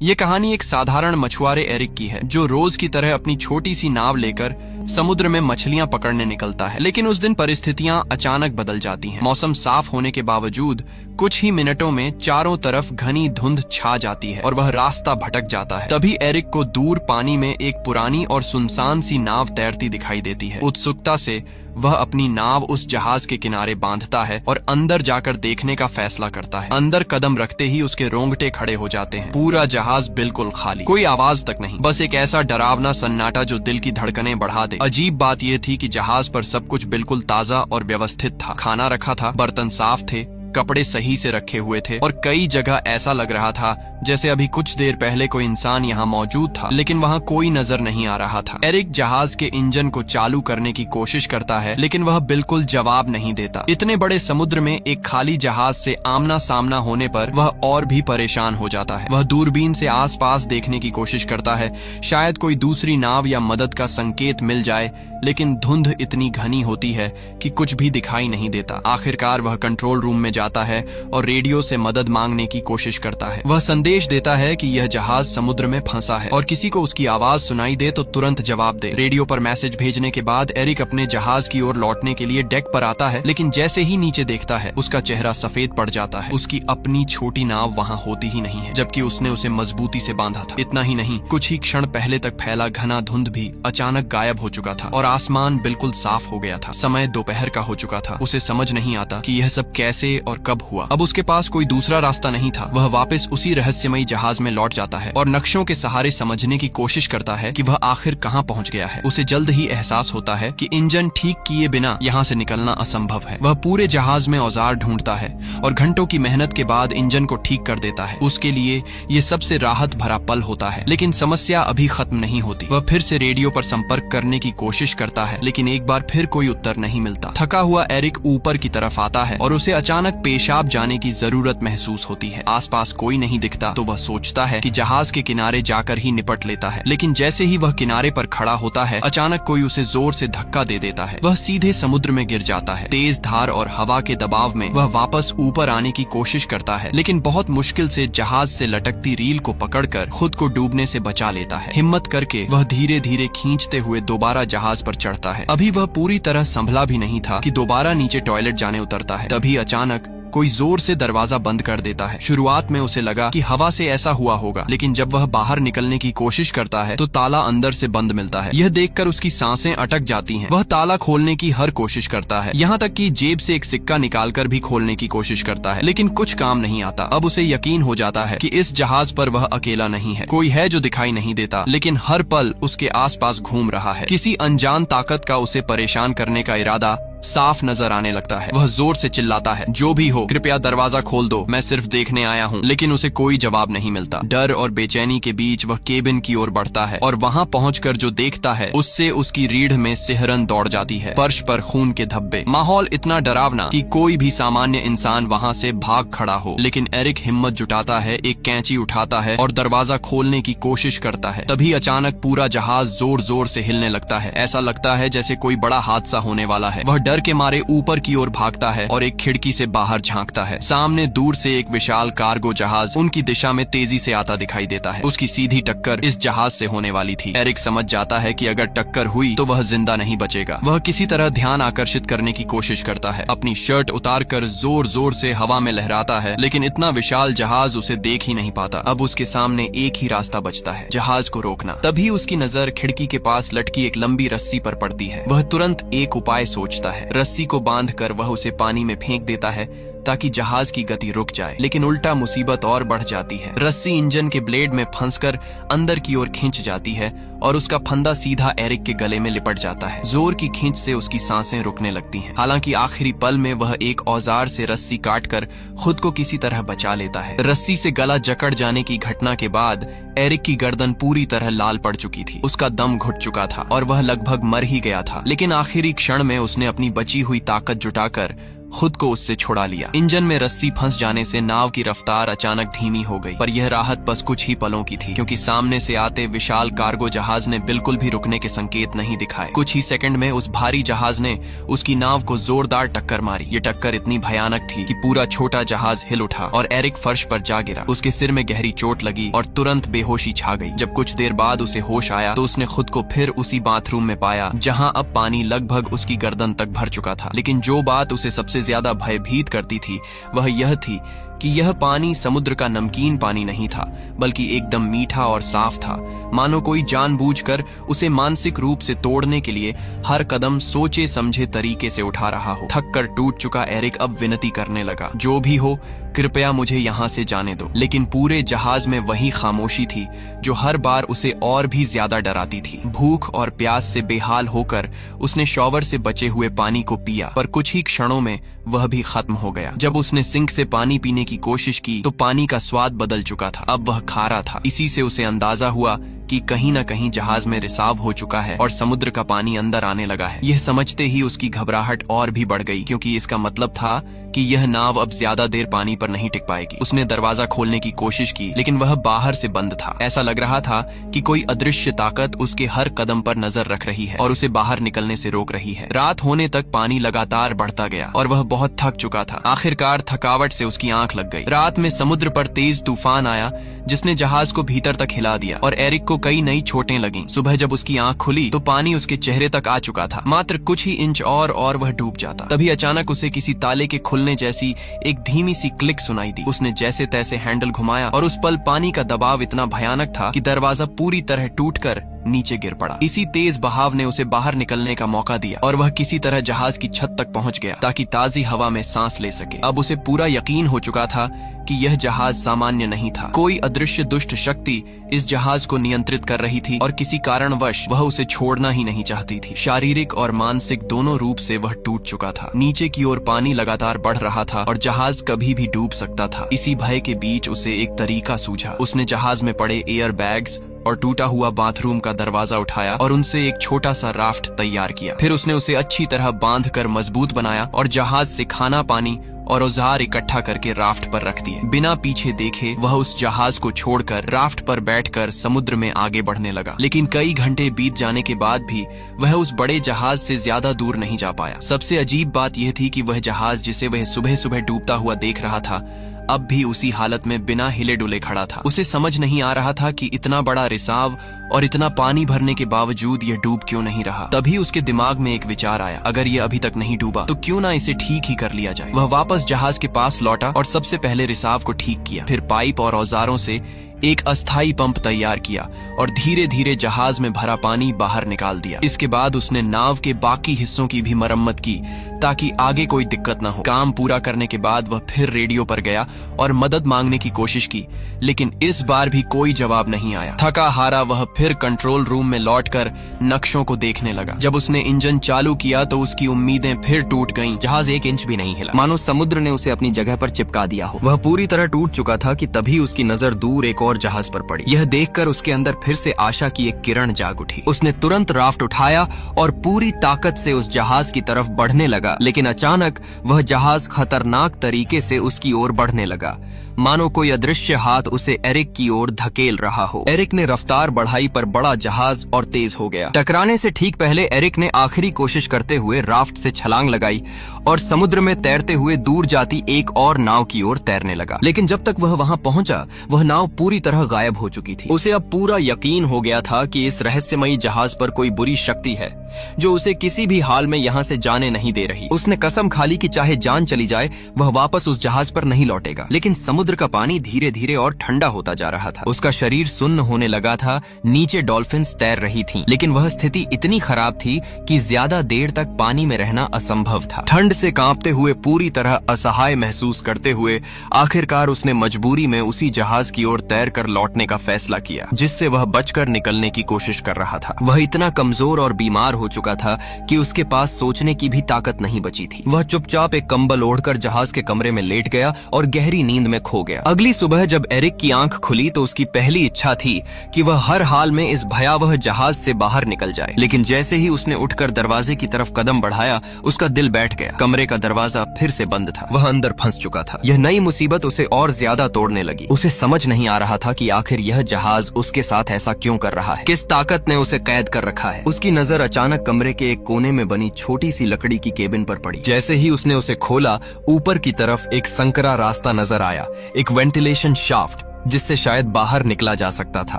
ये कहानी एक साधारण मछुआरे एरिक की है जो रोज की तरह अपनी छोटी सी नाव लेकर समुद्र में मछलियां पकड़ने निकलता है। लेकिन उस दिन परिस्थितियां अचानक बदल जाती हैं। मौसम साफ होने के बावजूद कुछ ही मिनटों में चारों तरफ घनी धुंध छा जाती है और वह रास्ता भटक जाता है। तभी एरिक को दूर पानी में एक पुरानी और सुनसान सी नाव तैरती दिखाई देती है। उत्सुकता से वह अपनी नाव उस जहाज के किनारे बांधता है और अंदर जाकर देखने का फैसला करता है। अंदर कदम रखते ही उसके रोंगटे खड़े हो जाते हैं। पूरा जहाज बिल्कुल खाली, कोई आवाज तक नहीं, बस एक ऐसा डरावना सन्नाटा जो दिल की धड़कनें बढ़ा दे। अजीब बात यह थी कि जहाज पर सब कुछ बिल्कुल ताजा और व्यवस्थित था। खाना रखा था, बर्तन साफ थे, कपड़े सही से रखे हुए थे और कई जगह ऐसा लग रहा था जैसे अभी कुछ देर पहले कोई इंसान यहाँ मौजूद था, लेकिन वहाँ कोई नजर नहीं आ रहा था। एरिक जहाज के इंजन को चालू करने की कोशिश करता है, लेकिन वह बिल्कुल जवाब नहीं देता। इतने बड़े समुद्र में एक खाली जहाज से आमना सामना होने पर वह और भी परेशान हो जाता है। वह दूरबीन से आसपास देखने की कोशिश करता है, शायद कोई दूसरी नाव या मदद का संकेत मिल जाए, लेकिन धुंध इतनी घनी होती है कि कुछ भी दिखाई नहीं देता। आखिरकार वह कंट्रोल रूम में जाता है और रेडियो से मदद मांगने की कोशिश करता है। वह संदेश देता है कि यह जहाज समुद्र में फंसा है और किसी को उसकी आवाज सुनाई दे तो तुरंत जवाब दे। रेडियो पर मैसेज भेजने के बाद एरिक अपने जहाज की ओर लौटने के लिए डेक पर आता है, लेकिन जैसे ही नीचे देखता है उसका चेहरा सफेद पड़ जाता है। उसकी अपनी छोटी नाव वहाँ होती ही नहीं है, जबकि उसने उसे मजबूती से बांधा था। इतना ही नहीं, कुछ ही क्षण पहले तक फैला घना धुंध भी अचानक गायब हो चुका था और आसमान बिल्कुल साफ हो गया था। समय दोपहर का हो चुका था। उसे समझ नहीं आता कि यह सब कैसे और कब हुआ। अब उसके पास कोई दूसरा रास्ता नहीं था। वह वापस उसी रहस्यमयी जहाज में लौट जाता है और नक्शों के सहारे समझने की कोशिश करता है कि वह आखिर कहाँ पहुँच गया है। उसे जल्द ही एहसास होता है कि इंजन ठीक किए बिना यहाँ से निकलना असंभव है। वह पूरे जहाज में औजार ढूंढता है और घंटों की मेहनत के बाद इंजन को ठीक कर देता है। उसके लिए ये सबसे राहत भरा पल होता है, लेकिन समस्या अभी खत्म नहीं होती। वह फिर से रेडियो पर संपर्क करने की कोशिश करता है, लेकिन एक बार फिर कोई उत्तर नहीं मिलता। थका हुआ एरिक ऊपर की तरफ आता है और उसे अचानक पेशाब जाने की जरूरत महसूस होती है। आसपास कोई नहीं दिखता तो वह सोचता है कि जहाज के किनारे जाकर ही निपट लेता है, लेकिन जैसे ही वह किनारे पर खड़ा होता है अचानक कोई उसे जोर से धक्का दे देता है। वह सीधे समुद्र में गिर जाता है। तेज धार और हवा के दबाव में वह वापस ऊपर आने की कोशिश करता है, लेकिन बहुत मुश्किल से जहाज से लटकती रील को पकड़कर खुद को डूबने से बचा लेता है। हिम्मत करके वह धीरे धीरे खींचते हुए दोबारा जहाज पर चढ़ता है। अभी वह पूरी तरह संभला भी नहीं था कि दोबारा नीचे टॉयलेट जाने उतरता है। तभी अचानक कोई जोर से दरवाजा बंद कर देता है। शुरुआत में उसे लगा कि हवा से ऐसा हुआ होगा, लेकिन जब वह बाहर निकलने की कोशिश करता है तो ताला अंदर से बंद मिलता है। यह देखकर उसकी सांसें अटक जाती हैं। वह ताला खोलने की हर कोशिश करता है, यहाँ तक कि जेब से एक सिक्का निकालकर भी खोलने की कोशिश करता है, लेकिन कुछ काम नहीं आता। अब उसे यकीन हो जाता है कि इस जहाज पर वह अकेला नहीं है। कोई है जो दिखाई नहीं देता, लेकिन हर पल उसके आसपास घूम रहा है। किसी अनजान ताकत का उसे परेशान करने का इरादा साफ नजर आने लगता है। वह जोर से चिल्लाता है, जो भी हो कृपया दरवाजा खोल दो, मैं सिर्फ देखने आया हूँ। लेकिन उसे कोई जवाब नहीं मिलता। डर और बेचैनी के बीच वह केबिन की ओर बढ़ता है और वहाँ पहुंचकर जो देखता है उससे उसकी रीढ़ में सिहरन दौड़ जाती है। फर्श पर खून के धब्बे, माहौल इतना डरावना कि कोई भी सामान्य इंसान वहाँ से भाग खड़ा हो। लेकिन एरिक हिम्मत जुटाता है, एक कैंची उठाता है और दरवाजा खोलने की कोशिश करता है। तभी अचानक पूरा जहाज जोर जोर से हिलने लगता है। ऐसा लगता है जैसे कोई बड़ा हादसा होने वाला है। वह डर के मारे ऊपर की ओर भागता है और एक खिड़की से बाहर झांकता है। सामने दूर से एक विशाल कार्गो जहाज उनकी दिशा में तेजी से आता दिखाई देता है। उसकी सीधी टक्कर इस जहाज से होने वाली थी। एरिक समझ जाता है कि अगर टक्कर हुई तो वह जिंदा नहीं बचेगा। वह किसी तरह ध्यान आकर्षित करने की कोशिश करता है। अपनी शर्ट उतारकर जोर जोर से हवा में लहराता है, लेकिन इतना विशाल जहाज उसे देख ही नहीं पाता। अब उसके सामने एक ही रास्ता बचता है, जहाज को रोकना। तभी उसकी नजर खिड़की के पास लटकी एक लंबी रस्सी पर पड़ती है। वह तुरंत एक उपाय सोचता है। रस्सी को बांधकर वह उसे पानी में फेंक देता है ताकि जहाज की गति रुक जाए, लेकिन उल्टा मुसीबत और बढ़ जाती है। रस्सी इंजन के ब्लेड में फंसकर अंदर की ओर खींच जाती है और उसका फंदा सीधा एरिक के गले में लिपट जाता है। जोर की खींच से उसकी सांसें रुकने लगती हैं। हालांकि आखिरी पल में वह एक औजार से रस्सी काटकर खुद को किसी तरह बचा लेता है। रस्सी से गला जकड़ जाने की घटना के बाद एरिक की गर्दन पूरी तरह लाल पड़ चुकी थी। उसका दम घुट चुका था और वह लगभग मर ही गया था, लेकिन आखिरी क्षण में उसने अपनी बची हुई ताकत जुटाकर खुद को उससे छुड़ा लिया। इंजन में रस्सी फंस जाने से नाव की रफ्तार अचानक धीमी हो गई, पर यह राहत बस कुछ ही पलों की थी, क्योंकि सामने से आते विशाल कार्गो जहाज ने बिल्कुल भी रुकने के संकेत नहीं दिखाए। कुछ ही सेकंड में उस भारी जहाज ने उसकी नाव को जोरदार टक्कर मारी। ये टक्कर इतनी भयानक थी कि पूरा छोटा जहाज हिल उठा और एरिक फर्श पर जा गिरा। उसके सिर में गहरी चोट लगी और तुरंत बेहोशी छा गई। जब कुछ देर बाद उसे होश आया तो उसने खुद को फिर उसी बाथरूम में पाया जहां अब पानी लगभग उसकी गर्दन तक भर चुका था। लेकिन जो बात उसे सबसे ज्यादा भयभीत करती थी वह यह थी कि यह पानी समुद्र का नमकीन पानी नहीं था, बल्कि एकदम मीठा और साफ था, मानो कोई जानबूझकर उसे मानसिक रूप से तोड़ने के लिए हर कदम सोचे समझे तरीके से उठा रहा हो। थक कर टूट चुका एरिक अब विनती करने लगा, जो भी हो कृपया मुझे यहाँ से जाने दो। लेकिन पूरे जहाज में वही खामोशी थी जो हर बार उसे और भी ज्यादा डराती थी। भूख और प्यास से बेहाल होकर उसने शॉवर से बचे हुए पानी को पिया, पर कुछ ही क्षणों में वह भी खत्म हो गया। जब उसने सिंक से पानी पीने की कोशिश की तो पानी का स्वाद बदल चुका था, अब वह खारा था। इसी से उसे अंदाजा हुआ कि कहीं न कहीं जहाज में रिसाव हो चुका है और समुद्र का पानी अंदर आने लगा है। यह समझते ही उसकी घबराहट और भी बढ़ गई, क्योंकि इसका मतलब था कि यह नाव अब ज्यादा देर पानी पर नहीं टिक पाएगी। उसने दरवाजा खोलने की कोशिश की, लेकिन वह बाहर से बंद था। ऐसा लग रहा था कि कोई अदृश्य ताकत उसके हर कदम पर नजर रख रही है और उसे बाहर निकलने से रोक रही है। रात होने तक पानी लगातार बढ़ता गया और वह बहुत थक चुका था। आखिरकार थकावट से उसकी आंख लग गई। रात में समुद्र पर तेज तूफान आया जिसने जहाज को भीतर तक हिला दिया और एरिक को कई नई चोटें लगीं। सुबह जब उसकी आंख खुली तो पानी उसके चेहरे तक आ चुका था। मात्र कुछ ही इंच और वह डूब जाता। तभी अचानक उसे किसी ताले के खुलने जैसी एक धीमी सी क्लिक सुनाई दी। उसने जैसे तैसे हैंडल घुमाया और उस पल पानी का दबाव इतना भयानक था कि दरवाजा पूरी तरह टूटकर नीचे गिर पड़ा। इसी तेज बहाव ने उसे बाहर निकलने का मौका दिया और वह किसी तरह जहाज की छत तक पहुंच गया ताकि ताजी हवा में सांस ले सके। अब उसे पूरा यकीन हो चुका था कि यह जहाज सामान्य नहीं था। कोई अदृश्य दुष्ट शक्ति इस जहाज को नियंत्रित कर रही थी और किसी कारणवश वह उसे छोड़ना ही नहीं चाहती थी। शारीरिक और मानसिक दोनों रूप से वह टूट चुका था। नीचे की ओर पानी लगातार बढ़ रहा था और जहाज कभी भी डूब सकता था। इसी भय के बीच उसे एक तरीका सूझा। उसने जहाज में पड़े एयर बैग्स और टूटा हुआ बाथरूम का दरवाजा उठाया और उनसे एक छोटा सा राफ्ट तैयार किया। फिर उसने उसे अच्छी तरह बांध कर मजबूत बनाया और जहाज से खाना पानी और औजार इकट्ठा करके राफ्ट पर रख दिए। बिना पीछे देखे वह उस जहाज को छोड़कर राफ्ट पर बैठकर समुद्र में आगे बढ़ने लगा। लेकिन कई घंटे बीत जाने के बाद भी वह उस बड़े जहाज से ज्यादा दूर नहीं जा पाया। सबसे अजीब बात यह थी कि वह जहाज जिसे वह सुबह सुबह डूबता हुआ देख रहा था अब भी उसी हालत में बिना हिले डुले खड़ा था। उसे समझ नहीं आ रहा था कि इतना बड़ा रिसाव और इतना पानी भरने के बावजूद यह डूब क्यों नहीं रहा। तभी उसके दिमाग में एक विचार आया, अगर यह अभी तक नहीं डूबा तो क्यों ना इसे ठीक ही कर लिया जाए। वह वापस जहाज के पास लौटा और सबसे पहले रिसाव को ठीक किया। फिर पाइप और औजारों से एक अस्थायी पंप तैयार किया और धीरे धीरे जहाज में भरा पानी बाहर निकाल दिया। इसके बाद उसने नाव के बाकी हिस्सों की भी मरम्मत की ताकि आगे कोई दिक्कत न हो। काम पूरा करने के बाद वह फिर रेडियो पर गया और मदद मांगने की कोशिश की, लेकिन इस बार भी कोई जवाब नहीं आया। थका हारा वह फिर कंट्रोल रूम में लौटकर नक्शों को देखने लगा। जब उसने इंजन चालू किया तो उसकी उम्मीदें फिर टूट गईं। जहाज एक इंच भी नहीं हिला, मानो समुद्र ने उसे अपनी जगह पर चिपका दिया हो। वह पूरी तरह टूट चुका था कि तभी उसकी नजर दूर एक और जहाज पर पड़ी। यह देखकर उसके अंदर फिर से आशा की एक किरण जाग उठी। उसने तुरंत राफ्ट उठाया और पूरी ताकत से उस जहाज की तरफ बढ़ने लगा, लेकिन अचानक वह जहाज खतरनाक तरीके से उसकी ओर बढ़ने लगा, मानो कोई अदृश्य हाथ उसे एरिक की ओर धकेल रहा हो। एरिक ने रफ्तार बढ़ाई पर बड़ा जहाज और तेज हो गया। टकराने से ठीक पहले एरिक ने आखिरी कोशिश करते हुए राफ्ट से छलांग लगाई और समुद्र में तैरते हुए दूर जाती एक और नाव की ओर तैरने लगा। लेकिन जब तक वह वहां पहुंचा वह नाव पूरी तरह गायब हो चुकी थी। उसे अब पूरा यकीन हो गया था कि इस रहस्यमयी जहाज पर कोई बुरी शक्ति है जो उसे किसी भी हाल में यहाँ से जाने नहीं दे रही। उसने कसम खा ली कि चाहे जान चली जाए वह वापस उस जहाज पर नहीं लौटेगा। लेकिन समुद्र का पानी धीरे धीरे और ठंडा होता जा रहा था। उसका शरीर सुन्न होने लगा था। नीचे डॉल्फिन्स तैर रही थीं, लेकिन वह स्थिति इतनी खराब थी कि ज्यादा देर तक पानी में रहना असंभव था। ठंड से कांपते हुए, पूरी तरह असहाय महसूस करते हुए आखिरकार उसने मजबूरी में उसी जहाज की ओर तैर कर लौटने का फैसला किया जिससे वह बचकर निकलने की कोशिश कर रहा था। वह इतना कमजोर और बीमार हो चुका था कि उसके पास सोचने की भी ताकत नहीं बची थी। वह चुपचाप एक कंबल ओढ़कर जहाज के कमरे में लेट गया और गहरी नींद में खो हो गया। अगली सुबह जब एरिक की आंख खुली तो उसकी पहली इच्छा थी कि वह हर हाल में इस भयावह जहाज से बाहर निकल जाए, लेकिन जैसे ही उसने उठकर दरवाजे की तरफ कदम बढ़ाया उसका दिल बैठ गया। कमरे का दरवाजा फिर से बंद था, वह अंदर फंस चुका था। यह नई मुसीबत उसे और ज्यादा तोड़ने लगी। उसे समझ नहीं आ रहा था कि आखिर यह जहाज उसके साथ ऐसा क्यों कर रहा है, किस ताकत ने उसे कैद कर रखा है। उसकी नजर अचानक कमरे के एक कोने में बनी छोटी सी लकड़ी की केबिन पर पड़ी। जैसे ही उसने उसे खोला, ऊपर की तरफ एक संकरा रास्ता नजर आया, एक वेंटिलेशन शाफ्ट जिससे शायद बाहर निकला जा सकता था।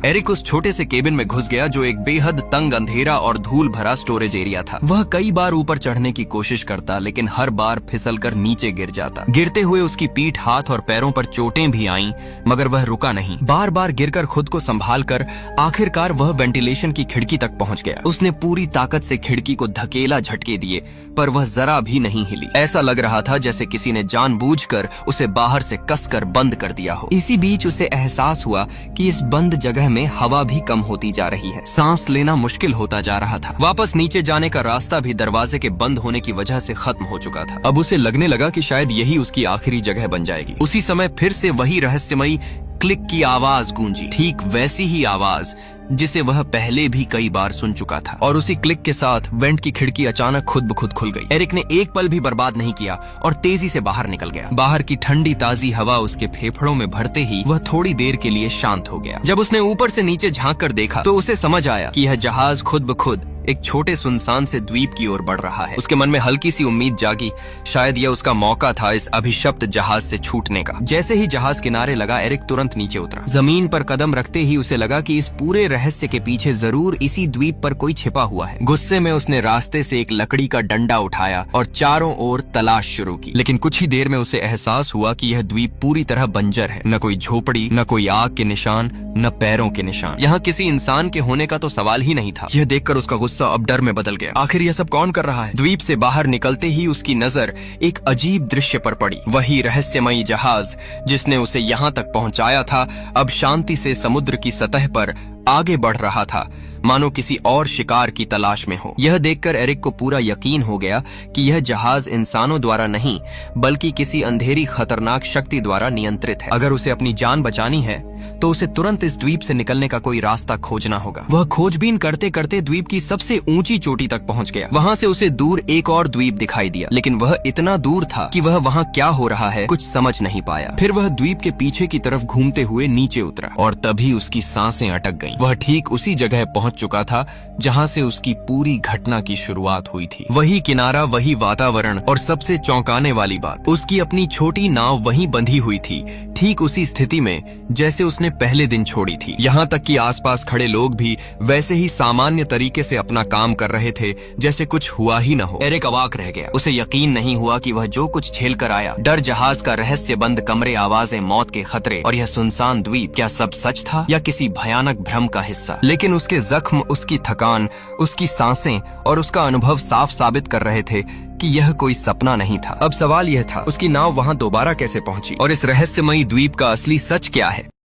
एरिक उस छोटे से केबिन में घुस गया जो एक बेहद तंग, अंधेरा और धूल भरा स्टोरेज एरिया था। वह कई बार ऊपर चढ़ने की कोशिश करता, लेकिन हर बार फिसलकर नीचे गिर जाता। गिरते हुए उसकी पीठ, हाथ और पैरों पर चोटें भी आईं, मगर वह रुका नहीं। बार बार गिरकर खुद को संभालकर आखिरकार वह वेंटिलेशन की खिड़की तक पहुंच गया। उसने पूरी ताकत से खिड़की को धकेला, झटके दिए, पर वह जरा भी नहीं हिली। ऐसा लग रहा था जैसे किसी ने जानबूझकर उसे बाहर से कसकर बंद कर दिया हो। इसी बीच उसे एहसास हुआ कि इस बंद जगह में हवा भी कम होती जा रही है। सांस लेना मुश्किल होता जा रहा था। वापस नीचे जाने का रास्ता भी दरवाजे के बंद होने की वजह से खत्म हो चुका था। अब उसे लगने लगा कि शायद यही उसकी आखिरी जगह बन जाएगी। उसी समय फिर से वही रहस्यमयी क्लिक की आवाज गूंजी, ठीक वैसी ही आवाज जिसे वह पहले भी कई बार सुन चुका था। और उसी क्लिक के साथ वेंट की खिड़की अचानक खुद ब खुद खुल गई। एरिक ने एक पल भी बर्बाद नहीं किया और तेजी से बाहर निकल गया। बाहर की ठंडी ताजी हवा उसके फेफड़ों में भरते ही वह थोड़ी देर के लिए शांत हो गया। जब उसने ऊपर से नीचे झांक कर देखा तो उसे समझ आया कि यह जहाज खुद ब खुद एक छोटे सुनसान से द्वीप की ओर बढ़ रहा है। उसके मन में हल्की सी उम्मीद जागी, शायद यह उसका मौका था इस अभिशप्त जहाज से छूटने का। जैसे ही जहाज किनारे लगा, एरिक तुरंत नीचे उतरा। जमीन पर कदम रखते ही उसे लगा कि इस पूरे रहस्य के पीछे जरूर इसी द्वीप पर कोई छिपा हुआ है। गुस्से में उसने रास्ते से एक लकड़ी का डंडा उठाया और चारों ओर तलाश शुरू की। लेकिन कुछ ही देर में उसे एहसास हुआ कि यह द्वीप पूरी तरह बंजर है। न कोई झोपड़ी, न कोई आग के निशान, न पैरों के निशान। यहाँ किसी इंसान के होने का तो सवाल ही नहीं था। यह देखकर उसका गुस्सा अब डर में बदल गया। आखिर यह सब कौन कर रहा है? द्वीप से बाहर निकलते ही उसकी नजर एक अजीब दृश्य पर पड़ी। वही रहस्यमयी जहाज जिसने उसे यहाँ तक पहुंचाया था, अब शांति से समुद्र की सतह पर आगे बढ़ रहा था, मानो किसी और शिकार की तलाश में हो। यह देखकर एरिक को पूरा यकीन हो गया कि यह जहाज इंसानों द्वारा नहीं, बल्कि किसी अंधेरी खतरनाक शक्ति द्वारा नियंत्रित है। अगर उसे अपनी जान बचानी है तो उसे तुरंत इस द्वीप से निकलने का कोई रास्ता खोजना होगा। वह खोजबीन करते करते द्वीप की सबसे ऊंची चोटी तक पहुंच गया। वहां से उसे दूर एक और द्वीप दिखाई दिया, लेकिन वह इतना दूर था कि वह वहां क्या हो रहा है कुछ समझ नहीं पाया। फिर वह द्वीप के पीछे की तरफ घूमते हुए नीचे उतरा और तभी उसकी सांसें अटक गईं। वह ठीक उसी जगह पहुंच चुका था जहां से उसकी पूरी घटना की शुरुआत हुई थी। वही किनारा, वही वातावरण और सबसे चौंकाने वाली बात, उसकी अपनी छोटी नाव वहीं बंधी हुई थी, ठीक उसी स्थिति में जैसे उसने पहले दिन छोड़ी थी। यहाँ तक कि आसपास खड़े लोग भी वैसे ही सामान्य तरीके से अपना काम कर रहे थे जैसे कुछ हुआ ही न हो। एरिक अवाक रह गया। उसे यकीन नहीं हुआ कि वह जो कुछ झेल कर आया, डर, जहाज का रहस्य बंद कमरे, आवाजें, मौत के खतरे और यह सुनसान द्वीप, क्या सब सच था या किसी भयानक भ्रम का हिस्सा? लेकिन उसके जख्म, उसकी थकान, उसकी सांसें और उसका अनुभव साफ साबित कर रहे थे कि यह कोई सपना नहीं था। अब सवाल यह था, उसकी नाव वहां दोबारा कैसे पहुंची और इस रहस्यमयी द्वीप का असली सच क्या है?